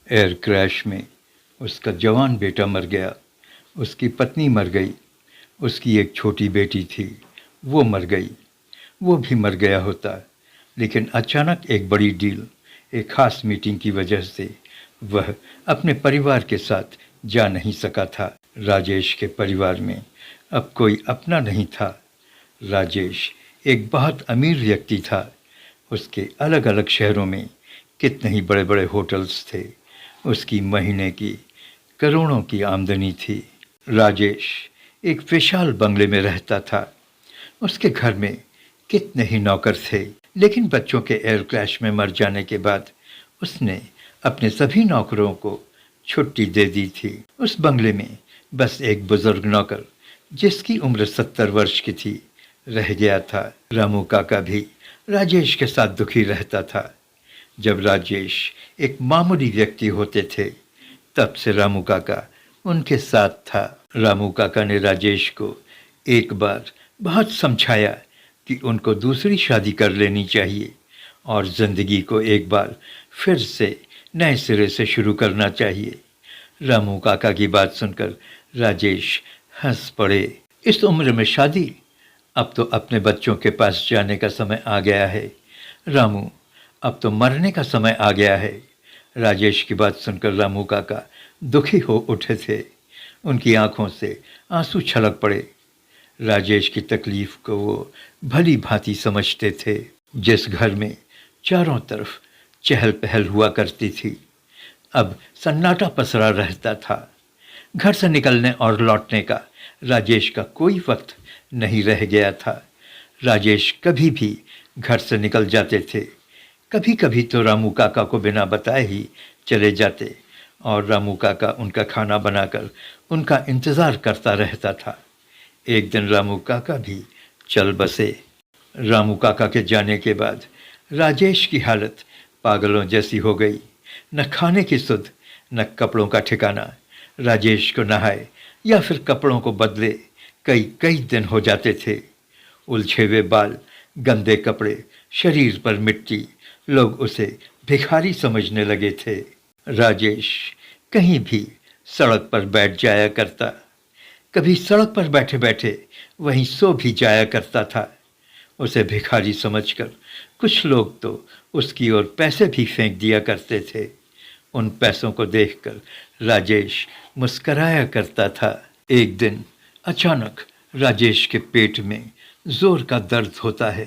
Air crash में उसका जवान बेटा मर गया, उसकी पत्नी मर गई, उसकी एक छोटी बेटी थी, वो मर गई। वो भी मर गया होता, लेकिन अचानक एक बड़ी डील, एक खास मीटिंग की वजह से वह अपने परिवार के साथ जा नहीं सका था। राजेश के परिवार में अब कोई अपना नहीं था। राजेश एक बहुत अमीर व्यक्ति था। उसके अलग अलग शहरों में कितने ही बड़े बड़े होटल्स थे। उसकी महीने की करोड़ों की आमदनी थी। राजेश एक विशाल बंगले में रहता था। उसके घर में कितने ही नौकर थे, लेकिन बच्चों के एयर क्रैश में मर जाने के बाद उसने अपने सभी नौकरों को छुट्टी दे दी थी। उस बंगले में बस एक बुजुर्ग नौकर, जिसकी उम्र 70 वर्ष की थी, रह गया था। रामू काका भी राजेश के साथ दुखी रहता था। जब राजेश एक मामूली व्यक्ति होते थे, तब से रामू काका उनके साथ था। रामू काका ने राजेश को एक बार बहुत समझाया कि उनको दूसरी शादी कर लेनी चाहिए और ज़िंदगी को एक बार फिर से नए सिरे से शुरू करना चाहिए। रामू काका की बात सुनकर राजेश हंस पड़े। इस उम्र में शादी? अब तो अपने बच्चों के पास जाने का समय आ गया है। रामू, अब तो मरने का समय आ गया है। राजेश की बात सुनकर रामू काका दुखी हो उठे थे। उनकी आंखों से आंसू छलक पड़े। राजेश की तकलीफ को वो भली भांति समझते थे। जिस घर में चारों तरफ चहल पहल हुआ करती थी, अब सन्नाटा पसरा रहता था। घर से निकलने और लौटने का राजेश का कोई वक्त नहीं रह गया था। राजेश कभी भी घर से निकल जाते थे। कभी कभी तो रामू काका को बिना बताए ही चले जाते और रामू काका उनका खाना बनाकर उनका इंतज़ार करता रहता था। एक दिन रामू काका भी चल बसे। रामू काका के जाने के बाद राजेश की हालत पागलों जैसी हो गई। न खाने की सुध, न कपड़ों का ठिकाना। राजेश को नहाए या फिर कपड़ों को बदले कई कई दिन हो जाते थे। उलझे हुए बाल, गंदे कपड़े, शरीर पर मिट्टी, लोग उसे भिखारी समझने लगे थे। राजेश कहीं भी सड़क पर बैठ जाया करता। कभी सड़क पर बैठे बैठे वहीं सो भी जाया करता था। उसे भिखारी समझकर कुछ लोग तो उसकी ओर पैसे भी फेंक दिया करते थे। उन पैसों को देखकर राजेश मुस्कराया करता था। एक दिन अचानक राजेश के पेट में जोर का दर्द होता है।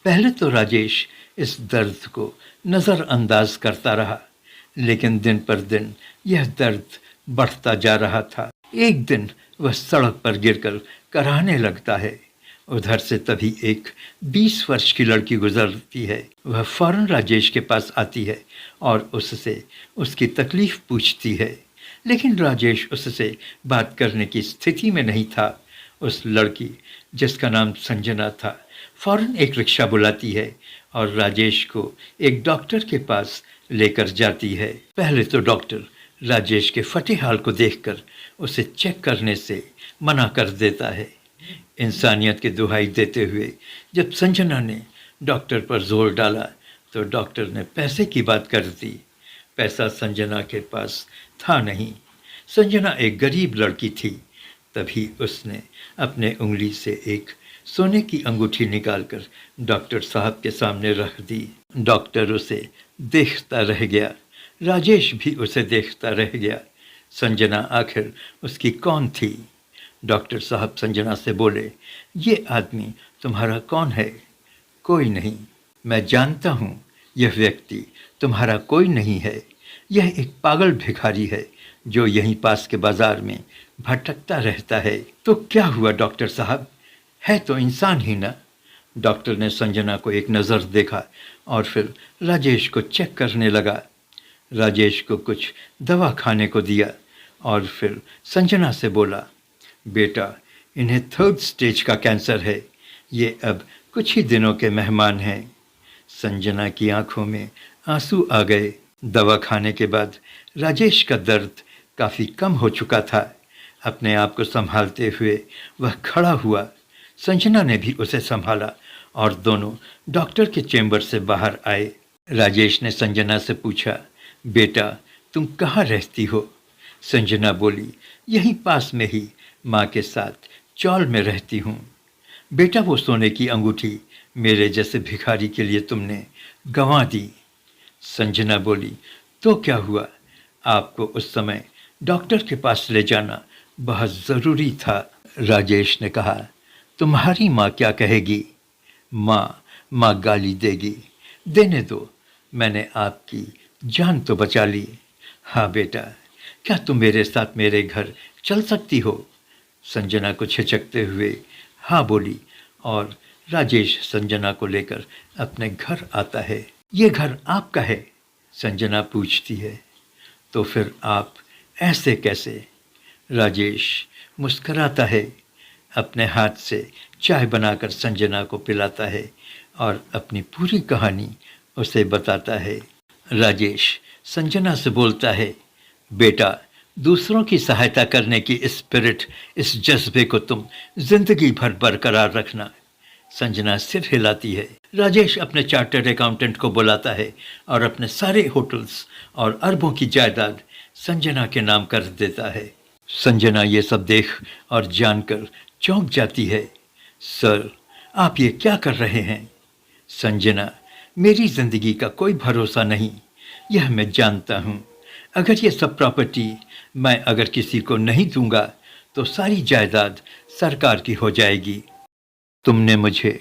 पहले तो राजेश इस दर्द को नज़रअंदाज करता रहा, लेकिन दिन पर दिन यह दर्द बढ़ता जा रहा था। एक दिन वह सड़क पर गिरकर कराहने लगता है। उधर से तभी एक 20 वर्ष की लड़की गुजरती है। वह फौरन राजेश के पास आती है और उससे उसकी तकलीफ पूछती है, लेकिन राजेश उससे बात करने की स्थिति में नहीं था। उस लड़की, जिसका नाम संजना था, फौरन एक रिक्शा बुलाती है और राजेश को एक डॉक्टर के पास लेकर जाती है। पहले तो डॉक्टर राजेश के फटे हाल को देखकर उसे चेक करने से मना कर देता है। इंसानियत की दुहाई देते हुए जब संजना ने डॉक्टर पर जोर डाला, तो डॉक्टर ने पैसे की बात कर दी। पैसा संजना के पास था नहीं। संजना एक गरीब लड़की थी। तभी उसने अपने उंगली से एक सोने की अंगूठी निकालकर डॉक्टर साहब के सामने रख दी। डॉक्टर उसे देखता रह गया। राजेश भी उसे देखता रह गया। संजना आखिर उसकी कौन थी? डॉक्टर साहब संजना से बोले, ये आदमी तुम्हारा कौन है? कोई नहीं। मैं जानता हूँ यह व्यक्ति तुम्हारा कोई नहीं है। यह एक पागल भिखारी है जो यहीं पास के बाजार में भटकता रहता है। तो क्या हुआ डॉक्टर साहब? है तो इंसान ही ना। डॉक्टर ने संजना को एक नज़र देखा और फिर राजेश को चेक करने लगा। राजेश को कुछ दवा खाने को दिया और फिर संजना से बोला, बेटा, इन्हें 3rd स्टेज का कैंसर है। ये अब कुछ ही दिनों के मेहमान हैं। संजना की आंखों में आंसू आ गए। दवा खाने के बाद राजेश का दर्द काफ़ी कम हो चुका था। अपने आप को संभालते हुए वह खड़ा हुआ। संजना ने भी उसे संभाला और दोनों डॉक्टर के चेंबर से बाहर आए। राजेश ने संजना से पूछा, बेटा, तुम कहाँ रहती हो? संजना बोली, यहीं पास में ही, माँ के साथ चौल में रहती हूँ। बेटा, वो सोने की अंगूठी मेरे जैसे भिखारी के लिए तुमने गंवा दी। संजना बोली, तो क्या हुआ? आपको उस समय डॉक्टर के पास ले जाना बहुत ज़रूरी था। राजेश ने कहा, तुम्हारी माँ क्या कहेगी? माँ गाली देगी। देने दो, मैंने आपकी जान तो बचा ली। हाँ बेटा, क्या तुम मेरे साथ मेरे घर चल सकती हो? संजना को छिचकते हुए हाँ बोली और राजेश संजना को लेकर अपने घर आता है। ये घर आपका है? संजना पूछती है। तो फिर आप ऐसे कैसे? राजेश मुस्कराता है, अपने हाथ से चाय बनाकर संजना को पिलाता है और अपनी पूरी कहानी उसे बताता है। राजेश संजना से बोलता है, बेटा, दूसरों की सहायता करने की स्पिरिट, इस जज्बे को तुम जिंदगी भर बरकरार रखना। संजना सिर हिलाती है। राजेश अपने चार्टर्ड अकाउंटेंट को बुलाता है और अपने सारे होटल्स और अरबों की जायदाद संजना के नाम कर देता है। संजना ये सब देख और जानकर चौंक जाती है। सर, आप ये क्या कर रहे हैं? संजना, मेरी जिंदगी का कोई भरोसा नहीं, यह मैं जानता हूँ। अगर ये सब प्रॉपर्टी मैं अगर किसी को नहीं दूंगा तो सारी जायदाद सरकार की हो जाएगी। तुमने मुझे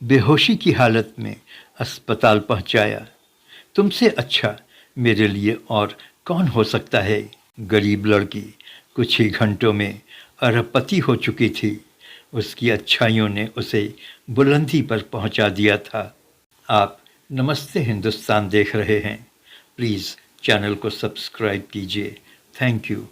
बेहोशी की हालत में अस्पताल पहुंचाया। तुमसे अच्छा मेरे लिए और कौन हो सकता है? गरीब लड़की कुछ ही घंटों में अरबपति हो चुकी थी। उसकी अच्छाइयों ने उसे बुलंदी पर पहुंचा दिया था। आप नमस्ते हिंदुस्तान देख रहे हैं। प्लीज़ चैनल को सब्सक्राइब कीजिए। Thank you.